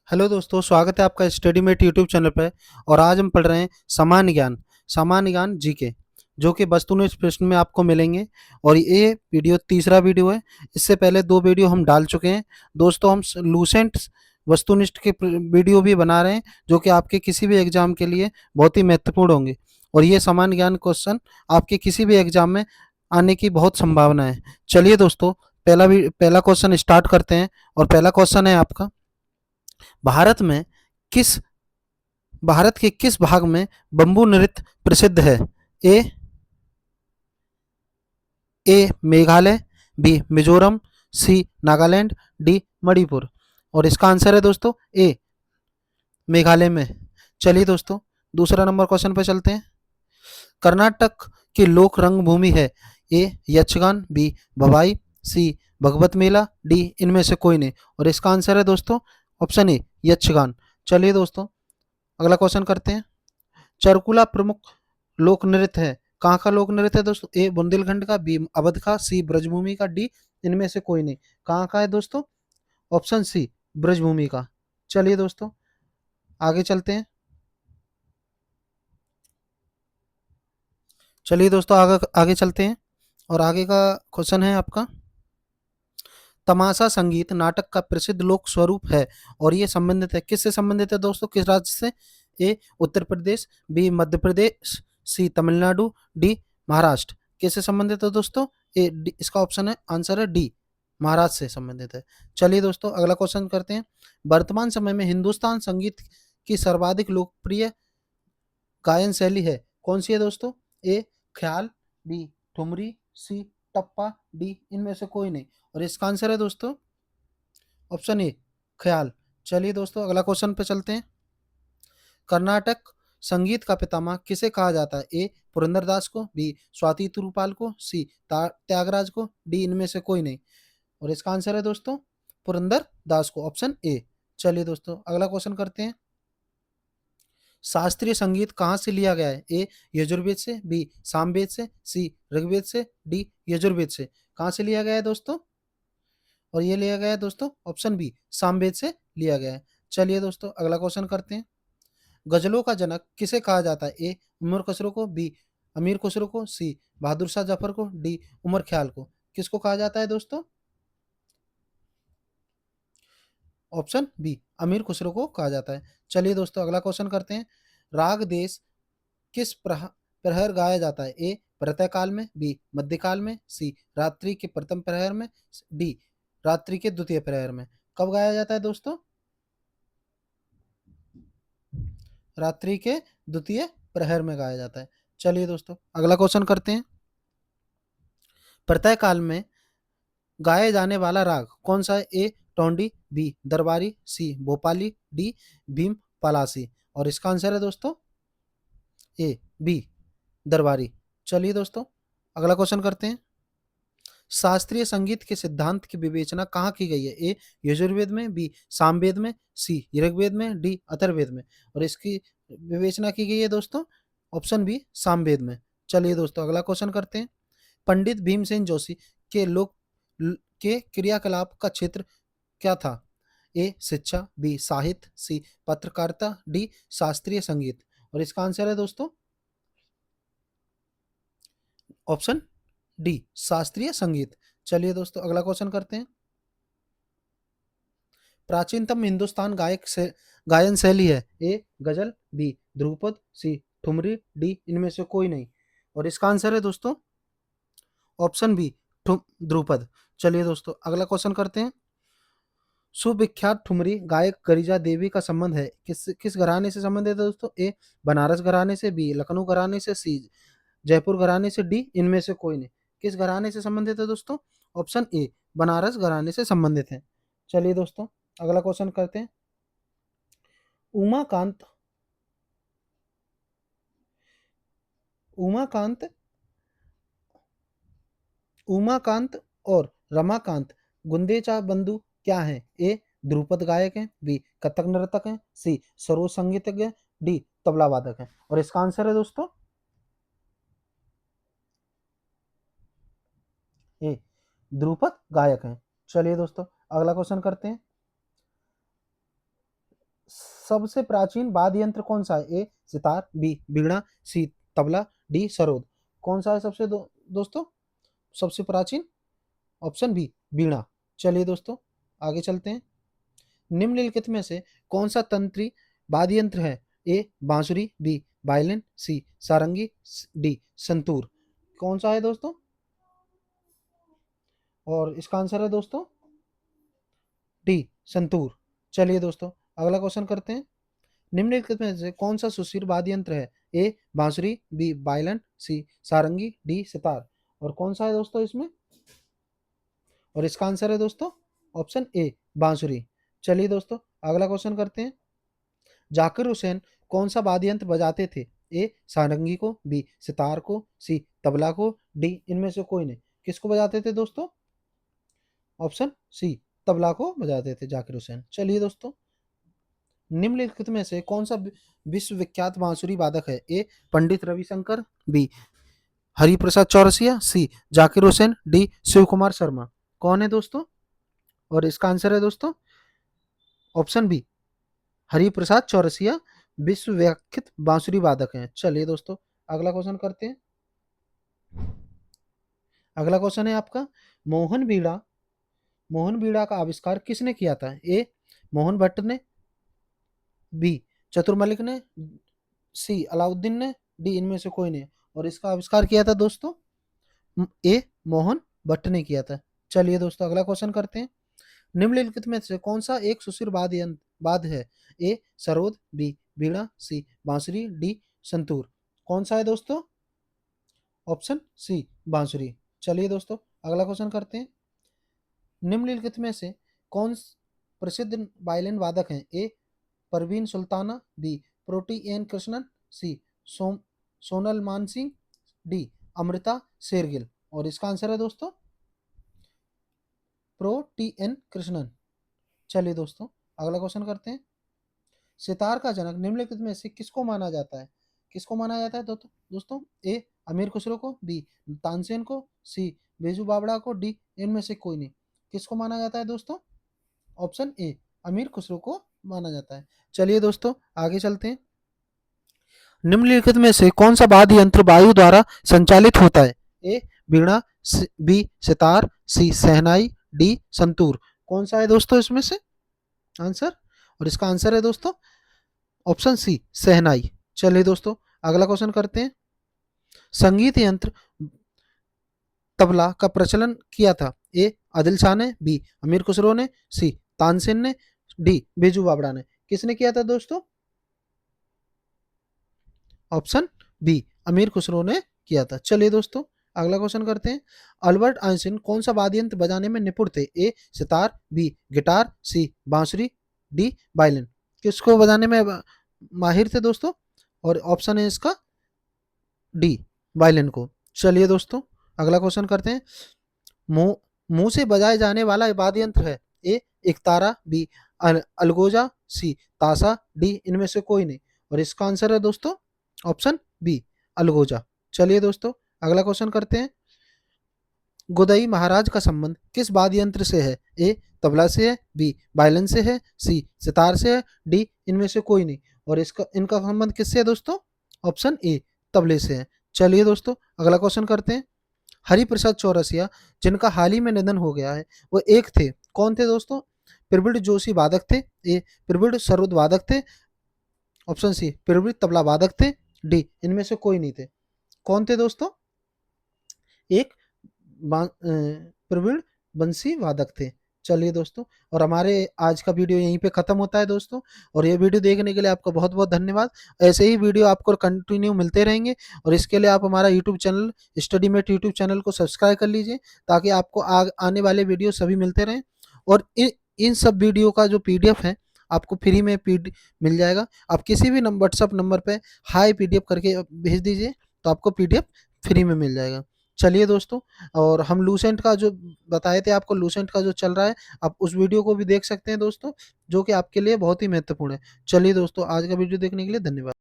Hello दोस्तों, स्वागत है आपका स्टडीमेट यूट्यूब चैनल पे। और आज हम पढ़ रहे हैं सामान्य ज्ञान जीके, जो कि वस्तुनिष्ठ प्रश्न में आपको मिलेंगे। और ये वीडियो तीसरा वीडियो है। इससे पहले दो वीडियो हम डाल चुके हैं। दोस्तों, हम लूसेंट वस्तुनिष्ठ के वीडियो भी बना रहे हैं, जो कि आपके किसी भी एग्जाम के लिए बहुत ही महत्वपूर्ण होंगे। और ये सामान्य ज्ञान क्वेश्चन आपके किसी भी एग्जाम में आने की बहुत संभावना है। चलिए दोस्तों, पहला क्वेश्चन स्टार्ट करते हैं। और पहला क्वेश्चन है आपका, भारत में किस भारत के किस भाग में बम्बू नृत्य प्रसिद्ध है? ए ए मेघालय, बी मिजोरम, सी नागालैंड, डी मणिपुर। और इसका आंसर है दोस्तों ए मेघालय में। चलिए दोस्तों, दूसरा नंबर क्वेश्चन पे चलते हैं। कर्नाटक की लोक रंगभूमि है? ए यक्षगान, बी भवाई, सी भगवत मेला, डी इनमें से कोई नहीं। और इसका आंसर है दोस्तों ऑप्शन ए यक्षगान। चलिए दोस्तों, अगला क्वेश्चन करते हैं। चरकुला प्रमुख लोक नृत्य है? कहाँ का लोक नृत्य है दोस्तों? ए बुंदेलखंड का, बी अवध का, सी ब्रजभूमि का, डी इनमें से कोई नहीं। कहाँ का है दोस्तों? ऑप्शन सी ब्रजभूमि का। चलिए दोस्तों, आगे चलते हैं। चलिए दोस्तों, आगे आगे चलते हैं। और आगे का क्वेश्चन है आपका, तमाशा संगीत नाटक का प्रसिद्ध लोक स्वरूप है? और ये संबंधित है, किससे संबंधित है दोस्तों, किस राज्य से? ए उत्तर प्रदेश, बी मध्य प्रदेश, सी तमिलनाडु, डी महाराष्ट्र। किससे संबंधित है दोस्तों? इसका ऑप्शन है, आंसर है डी, महाराष्ट्र से संबंधित है। चलिए दोस्तों, अगला क्वेश्चन करते हैं। वर्तमान समय में हिंदुस्तान संगीत की सर्वाधिक लोकप्रिय गायन शैली है? कौन सी है दोस्तों? ए ख्याल, बी ठुमरी, सी टप्पा, डी इनमें से कोई नहीं। और इसका आंसर है दोस्तों ऑप्शन ए ख्याल। चलिए दोस्तों, अगला क्वेश्चन पे चलते हैं। कर्नाटक संगीत का पितामह किसे कहा जाता है? ए पुरंदरदास को, बी स्वाति तिरुपाल को, सी त्यागराज को, डी इनमें से कोई नहीं। और इसका आंसर है दोस्तों पुरंदर दास को, ऑप्शन ए। चलिए दोस्तों, अगला क्वेश्चन करते हैं। शास्त्रीय संगीत कहाँ से लिया गया है? ए यजुर्वेद से, बी सामवेद से, सी ऋग्वेद से, डी यजुर्वेद से। कहाँ से लिया गया है दोस्तों? और ये लिया गया है दोस्तों ऑप्शन बी सामवेद से लिया गया है। चलिए दोस्तों, अगला क्वेश्चन करते हैं। गजलों का जनक किसे कहा जाता है? ए उमर खुसरो को, बी अमीर खुसरो को, सी बहादुर शाह जफर को, डी उमर ख्याल को। किसको कहा जाता है दोस्तों? ऑप्शन बी अमीर खुसरो को कहा जाता है। चलिए दोस्तों, अगला क्वेश्चन करते हैं। राग देश किस प्रहर गाया जाता है? ए प्रातः काल में, बी मध्यकाल में, सी रात्रि के प्रथम प्रहर में, डी रात्रि के द्वितीय प्रहर में। कब गाया जाता है दोस्तों? रात्रि के द्वितीय प्रहर में गाया जाता है। चलिए दोस्तों, अगला क्वेश्चन करते हैं। प्रातः काल में गाए जाने वाला राग कौन सा है? ए टोंडी, बी दरबारी, सी भोपाली, डी भीम पलासी। और इसका आंसर है दोस्तों ए बी दरबारी। चलिए दोस्तों, अगला क्वेश्चन करते हैं। शास्त्रीय संगीत के सिद्धांत की विवेचना कहाँ की गई है? ए यजुर्वेद में, बी सामवेद में, सी ऋग्वेद में, डी अथर्ववेद में। और इसकी विवेचना की गई है दोस्तों ऑप्शन बी सामवेद में। चलिए दोस्तों, अगला क्वेश्चन करते हैं। पंडित भीमसेन जोशी के लोक के क्रियाकलाप का क्षेत्र क्या था? ए शिक्षा, बी साहित्य, सी पत्रकारिता, डी शास्त्रीय संगीत। और इसका आंसर है दोस्तों ऑप्शन डी शास्त्रीय संगीत। चलिए दोस्तों, अगला क्वेश्चन करते हैं। प्राचीनतम हिंदुस्तान गायन शैली है? ए गजल, बी ध्रुपद, सी ठुमरी, डी इनमें से कोई नहीं। और इसका आंसर है दोस्तों ऑप्शन बी ध्रुपद। चलिए दोस्तों, अगला क्वेश्चन करते हैं। सुविख्यात ठुमरी गायक गरिजा देवी का संबंध है किस किस घराने से संबंधित है दोस्तों? ए बनारस घराने से, बी लखनऊ घराने से, सी जयपुर घराने से, डी इनमें से कोई नहीं। किस घराने से संबंधित है दोस्तों? ऑप्शन ए बनारस घराने से संबंधित है। चलिए दोस्तों, अगला क्वेश्चन करते हैं। उमाकांत उमाकांत उमाकांत और रमाकांत गुंदेचा बंधु क्या हैं? ए ध्रुपद गायक हैं, बी कथक नर्तक हैं, सी सरोज संगीतज्ञ हैं, डी तबला वादक हैं। और इसका आंसर है दोस्तों ए ध्रुपद गायक हैं। चलिए दोस्तों, अगला क्वेश्चन करते हैं। सबसे प्राचीन वाद्य यंत्र कौन सा है? ए सितार, बी बीड़ा, सी तबला, डी सरोद। कौन सा है सबसे दोस्तों सबसे प्राचीन? ऑप्शन बी बीड़ा। चलिए दोस्तों आगे चलते हैं। निम्नलिखित में से कौन सा तंत्री वाद्य यंत्र है? ए बांसुरी, बी वायलिन, सी सारंगी, डी संतूर। कौन सा है दोस्तों? और इसका आंसर है दोस्तों डी संतूर। चलिए दोस्तों अगला क्वेश्चन करते हैं। निम्नलिखित में से कौन सा सुशीर वाद्य यंत्र है? ए बांसुरी, बी वायलिन, सी सारंगी, डी सितार। और कौन सा है दोस्तों इसमें? और इसका आंसर है दोस्तों ऑप्शन ए बांसुरी। चलिए दोस्तों अगला क्वेश्चन करते हैं। जाकिर हुसैन कौन सा वाद्य यंत्र बजाते थे? ए सारंगी को, बी सितार को, सी तबला को, डी इनमें से कोई नहीं। किसको बजाते थे दोस्तों? ऑप्शन सी तबला को बजाते थे जाकिर हुसैन। चलिए दोस्तों निम्नलिखित में से कौन सा विश्वविख्यात बांसुरी वादक है? ए पंडित रविशंकर, बी हरिप्रसाद चौरसिया, सी जाकिर हुसैन, डी शिव कुमार शर्मा। कौन है दोस्तों? और इसका आंसर है दोस्तों ऑप्शन बी हरिप्रसाद चौरसिया विश्वविख्यात बांसुरी वादक हैं। चलिए दोस्तों अगला क्वेश्चन करते हैं। अगला क्वेश्चन है आपका मोहन बीड़ा का आविष्कार किसने किया था? ए मोहन भट्ट ने, बी चतुर मलिक ने, सी अलाउद्दीन ने, डी इनमें से कोई नहीं। और इसका आविष्कार किया था दोस्तों ए मोहन भट्ट ने किया था। चलिए दोस्तों अगला क्वेश्चन करते हैं। निम्नलिखित में से कौन सा एक सुशीर वाद्य है? ए सरोद, बी बीड़ा, सी बांसुरी, डी संतूर। कौन सा है दोस्तों? ऑप्शन सी बांसुरी। चलिए दोस्तों अगला क्वेश्चन करते हैं। निम्नलिखित में से कौन प्रसिद्ध वायलिन वादक हैं? ए परवीन सुल्ताना, बी प्रोटी N Krishnan, C Sonal Mansingh, D Amrita Shergil. और इसका आंसर है दोस्तों प्रोटी एन कृष्णन। चलिए दोस्तों अगला क्वेश्चन करते हैं। सितार का जनक निम्नलिखित में से किसको माना जाता है? किसको माना जाता है दोस्तों? ए अमीर खुसरो को, बी तानसेन को, सी बेजू बावड़ा को, डी इनमें से कोई नहीं। किसको माना जाता है दोस्तों? ऑप्शन ए अमीर खुसरो को माना जाता है। चलिए दोस्तों आगे चलते हैं। निम्नलिखित में से कौन सा वाद्य यंत्र वायु द्वारा संचालित होता है? ए बीड़ा, बी सितार, सी शहनाई, डी संतूर। कौन सा है दोस्तों इसमें से आंसर? और इसका आंसर है दोस्तों ऑप्शन सी शहनाई। चलिए दोस्तों अगला क्वेश्चन करते हैं। संगीत यंत्र तबला का प्रचलन किया था? ए आदिल शाह ने, बी अमीर खुसरो ने, सी तानसेन ने, डी बेजू बावड़ा ने। किसने किया था दोस्तों? ऑप्शन बी अमीर खुसरो ने किया था। चलिए दोस्तों अगला क्वेश्चन करते हैं। अल्बर्ट आइंस्टीन कौन सा वाद्य यंत्र बजाने में निपुण थे? ए सितार, बी गिटार, सी बांसुरी, डी वायलिन। किसको बजाने में माहिर थे दोस्तों? और ऑप्शन है इसका डी वायलिन को। चलिए दोस्तों अगला क्वेश्चन करते हैं। मुंह से बजाए जाने वाला वाद्य यंत्र है? ए एकतारा, बी अलगोजा, सी ताशा, डी इनमें से कोई नहीं। और इसका आंसर है दोस्तों ऑप्शन बी अलगोजा। चलिए दोस्तों अगला क्वेश्चन करते हैं। गोदई महाराज का संबंध किस वाद्य यंत्र से है? ए तबला से है, बी वायलिन से है, सी सितार से है, डी इनमें से कोई नहीं। और इनका संबंध किससे है दोस्तों? ऑप्शन ए तबले से है। चलिए दोस्तों अगला क्वेश्चन करते हैं। हरिप्रसाद चौरसिया जिनका हाल ही में निधन हो गया है वो एक थे, कौन थे दोस्तों? प्रवीण जोशी वादक थे, ए प्रवीण सरोद वादक थे, ऑप्शन सी प्रवीण तबला वादक थे, डी इनमें से कोई नहीं थे। कौन थे दोस्तों? एक प्रवीण बंसी वादक थे। चलिए दोस्तों और हमारे आज का वीडियो यहीं पे खत्म होता है दोस्तों। और ये वीडियो देखने के लिए आपका बहुत बहुत धन्यवाद। ऐसे ही वीडियो आपको कंटिन्यू मिलते रहेंगे और इसके लिए आप हमारा यूट्यूब चैनल स्टडीमेट यूट्यूब चैनल को सब्सक्राइब कर लीजिए ताकि आपको आने वाले वीडियो सभी मिलते रहें। और इन सब वीडियो का जो PDF है आपको फ्री में मिल जाएगा। आप किसी भी व्हाट्सअप नंबर पर हाई PDF करके भेज दीजिए तो आपको PDF फ्री में मिल जाएगा। चलिए दोस्तों और हम लूसेंट का जो बताए थे आपको, लूसेंट का जो चल रहा है आप उस वीडियो को भी देख सकते हैं दोस्तों, जो कि आपके लिए बहुत ही महत्वपूर्ण है। चलिए दोस्तों आज का वीडियो देखने के लिए धन्यवाद।